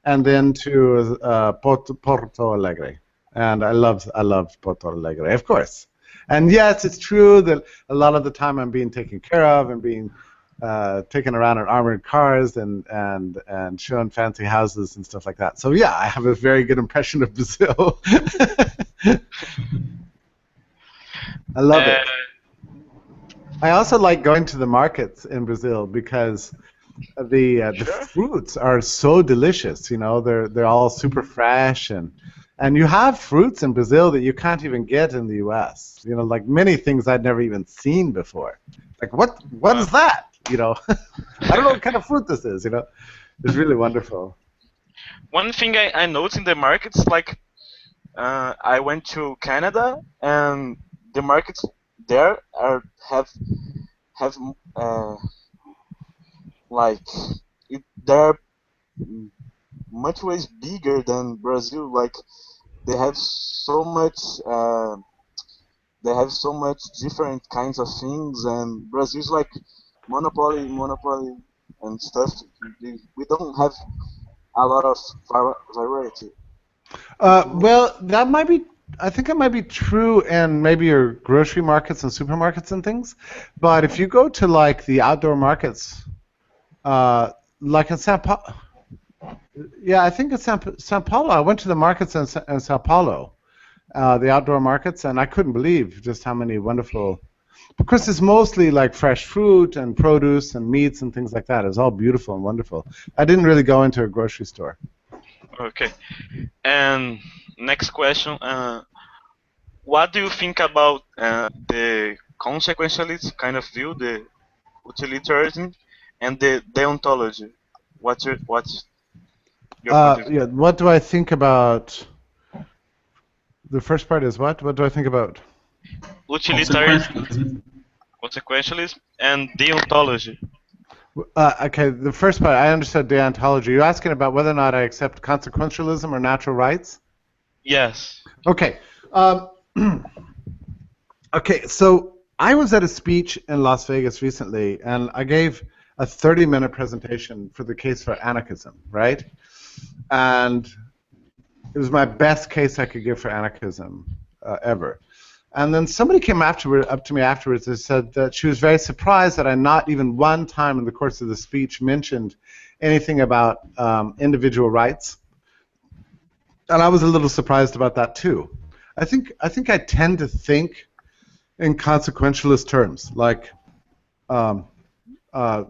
and then to Porto Alegre. And I loved Porto Alegre, of course. And yes, it's true that a lot of the time I'm being taken care of and being taken around in armored cars and shown fancy houses and stuff like that. So yeah, I have a very good impression of Brazil. I love it. I also like going to the markets in Brazil because the fruits are so delicious. You know, they're all super fresh and you have fruits in Brazil that you can't even get in the U.S. You know, like many things I'd never even seen before. Like what is that? You know, I don't know what kind of fruit this is. You know, it's really wonderful. One thing I noticed in the markets, like I went to Canada and the markets there have like they're much ways bigger than Brazil. Like they have so much they have so much different kinds of things, and Brazil's like monopoly and stuff. We don't have a lot of variety. Well, that might be. I think it might be true in maybe your grocery markets and supermarkets and things. But if you go to like the outdoor markets, like in Sao Paulo, yeah, I think it's Sao Paulo. I went to the markets in Sao Paulo, the outdoor markets, and I couldn't believe just how many wonderful. Because it's mostly like fresh fruit and produce and meats and things like that. It's all beautiful and wonderful. I didn't really go into a grocery store. Okay. And next question. What do you think about the consequentialist kind of view? utilitarianism, and the deontology. What's your point of view? Yeah. What do I think about? The first part is what? What do I think about? Utilitarianism, Consequentialism. consequentialism, and deontology. Okay, the first part, I understood deontology. You're asking about whether or not I accept consequentialism or natural rights? Yes. Okay. Okay, so I was at a speech in Las Vegas recently, and I gave a 30-minute presentation for the case for anarchism, right? And it was my best case I could give for anarchism ever. And then somebody came up to me afterwards and said that she was very surprised that I not even one time in the course of the speech mentioned anything about individual rights. And I was a little surprised about that too. I think I tend to think in consequentialist terms, like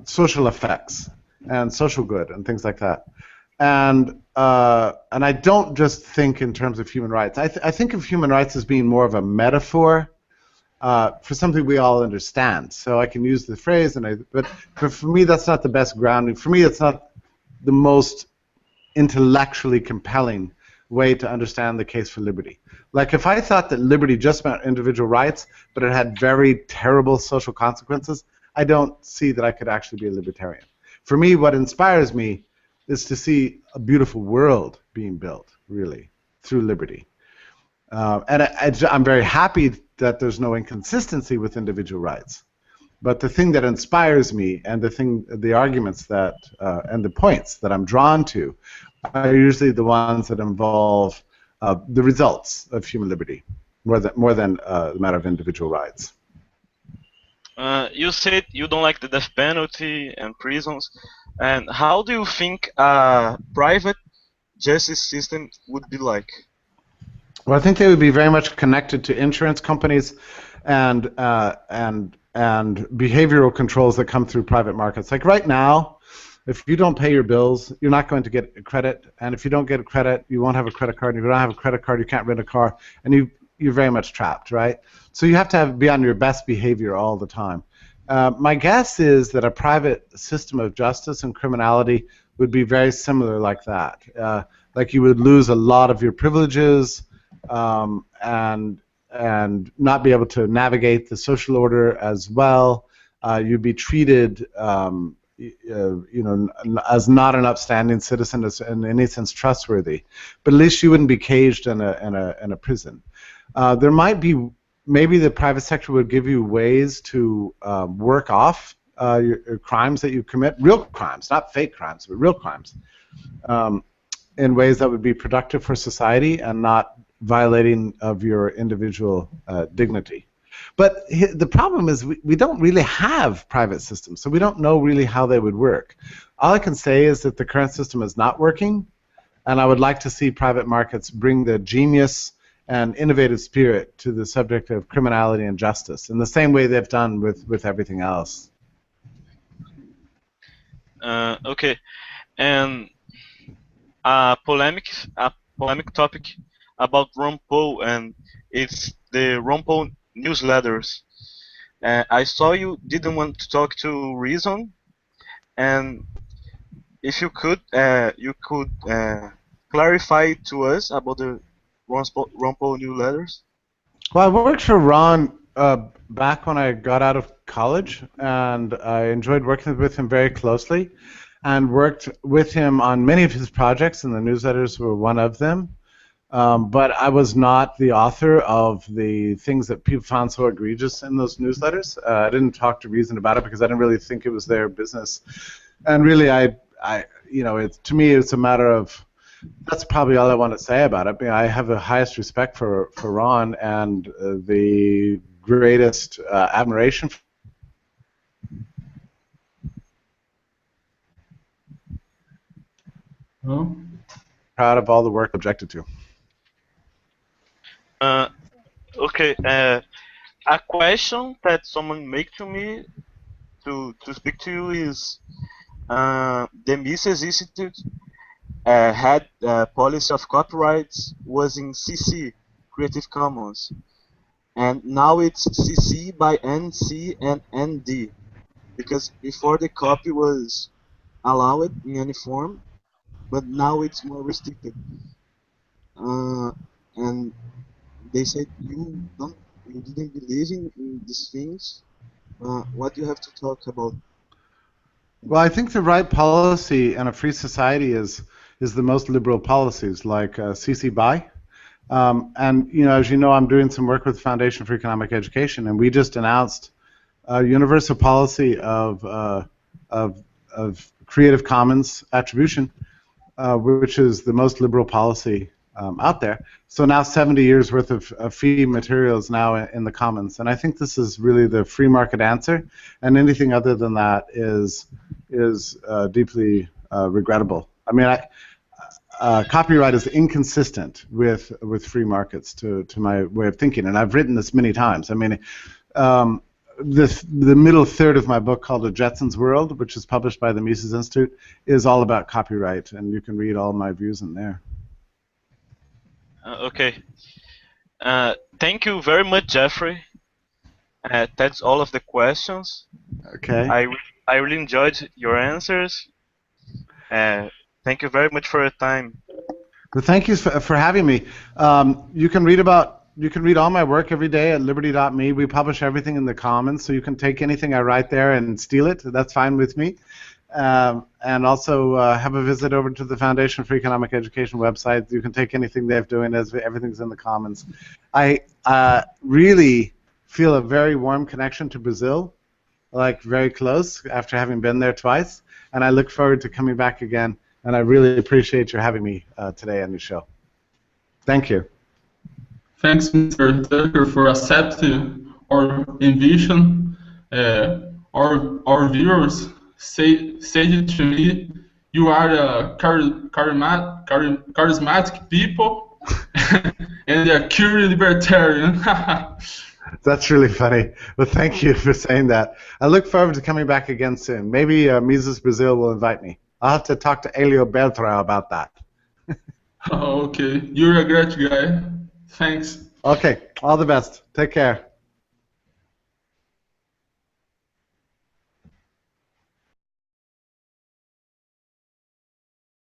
social effects and social good and things like that. And I don't just think in terms of human rights. I think of human rights as being more of a metaphor for something we all understand. So I can use the phrase, but for me that's not the best grounding. For me, it's not the most intellectually compelling way to understand the case for liberty. Like if I thought that liberty just meant individual rights, but it had very terrible social consequences, I don't see that I could actually be a libertarian. For me, what inspires me is to see a beautiful world being built, really, through liberty. I'm very happy that there's no inconsistency with individual rights. But the thing that inspires me and the arguments that, and the points that I'm drawn to are usually the ones that involve the results of human liberty, more than the matter of individual rights. You said you don't like the death penalty and prisons. And how do you think a private justice system would be like? Well, I think they would be very much connected to insurance companies and behavioral controls that come through private markets. Like right now, if you don't pay your bills, you're not going to get credit, and if you don't get a credit, you won't have a credit card. And if you don't have a credit card, you can't rent a car, and you're very much trapped, right? So you have to be on your best behavior all the time. My guess is that a private system of justice and criminality would be very similar like that. Like you would lose a lot of your privileges and not be able to navigate the social order as well. You'd be treated, as not an upstanding citizen, as in any sense trustworthy. But at least you wouldn't be caged in a prison. There might be. Maybe the private sector would give you ways to work off your crimes that you commit, real crimes, not fake crimes, but real crimes, in ways that would be productive for society and not violating of your individual dignity. But the problem is we don't really have private systems, so we don't know really how they would work. All I can say is that the current system is not working, and I would like to see private markets bring the genius and innovative spirit to the subject of criminality and justice in the same way they've done with everything else. Okay, and a polemic topic about Ron Paul, and it's the Ron Paul newsletters. I saw you didn't want to talk to Reason, and if you could clarify to us about the Ron Paul newsletters. Well, I worked for Ron back when I got out of college, and I enjoyed working with him very closely, and worked with him on many of his projects, and the newsletters were one of them. But I was not the author of the things that people found so egregious in those newsletters. I didn't talk to Reason about it because I didn't really think it was their business. And really, to me, it's a matter of. That's probably all I want to say about it. I mean, I have the highest respect for Ron and the greatest admiration. Oh. Proud of all the work objected to. Okay. A question that someone make to me to speak to you is the Mises Institute had policy of copyrights was in CC, Creative Commons, and now it's CC by NC and ND. because before the copy was allowed in any form, but now it's more restricted. Uh, and they said you didn't believe in these things. What do you have to talk about Well, I this? think the right policy in a free society is the most liberal policies, like CC BY. And as you know, I'm doing some work with the Foundation for Economic Education, and we just announced a universal policy of Creative Commons attribution, which is the most liberal policy out there. So now 70 years worth of free materials now in the commons, and I think this is really the free market answer. And anything other than that is deeply regrettable. I mean, copyright is inconsistent with free markets to my way of thinking, and I've written this many times. I mean, um, the middle third of my book, called A Jetson's World, which is published by the Mises Institute, is all about copyright, and you can read all my views in there. Okay. Thank you very much, Jeffrey. That's all of the questions. Okay. I really enjoyed your answers. Thank you very much for your time. Well, thank you for having me. You can read all my work every day at liberty.me. We publish everything in the commons, so you can take anything I write there and steal it. That's fine with me. And also have a visit over to the Foundation for Economic Education website. You can take anything they're doing, as everything's in the commons. I really feel a very warm connection to Brazil, like very close, after having been there twice. And I look forward to coming back again. And I really appreciate you having me today on your show. Thank you. Thanks, Mr. Tucker, for accepting our invitation. Our viewers said to me, you are a charismatic people and a curious libertarian. That's really funny. Well, thank you for saying that. I look forward to coming back again soon. Maybe Mises Brazil will invite me. I'll have to talk to Elio Beltrão about that. Okay, you're a great guy. Thanks. Okay, all the best. Take care.